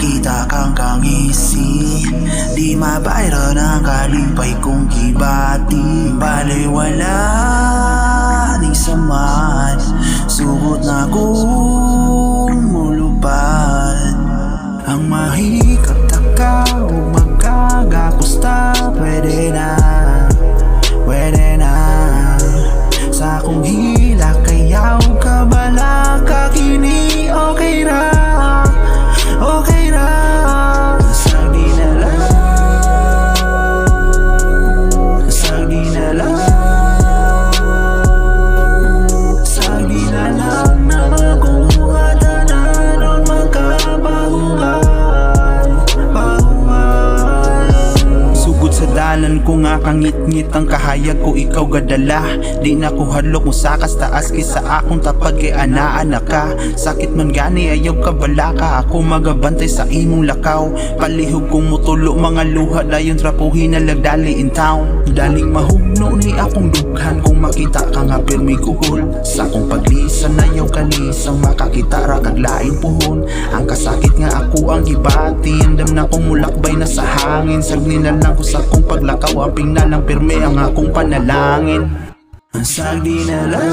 makita kang kangisi, di mabayra ng kalipay kong gibati. Baliwala di saman, sugot na kong mulupad. Ang mahikap taka o magkagakusta, pwede na sa akong hila, kayaw ka bala ka kini. Okay ra sagdi na lang, sagdi na lang, sagdi na lang na makuha tanan o magkabahuan. Sugod sa dalan ko nga kangit-ngit ang kahayag ko, ikaw gadala. Di na ko hadlok mo sakas taas kisa akong tapad kay anaan na ka. Sakit man gani ayaw ka bala ka, ako magabantay sa imong lakaw. Palihog kong mutulo mga luha, dayon trapuhin na lagdali in town. Daling mahugno ni akong dughan kung makita ka nga pirmi kuhol. Sa akong paglisan ayaw kalisang makakita ra kag lain puhon. Ang kasakit nga ako ang gibati, andam na kong mulakbay na sa hangin. Sagni na lang ko sa akong paglakaw, aping na lang pirmi ang akong panalangin. Ang sagdi na lang,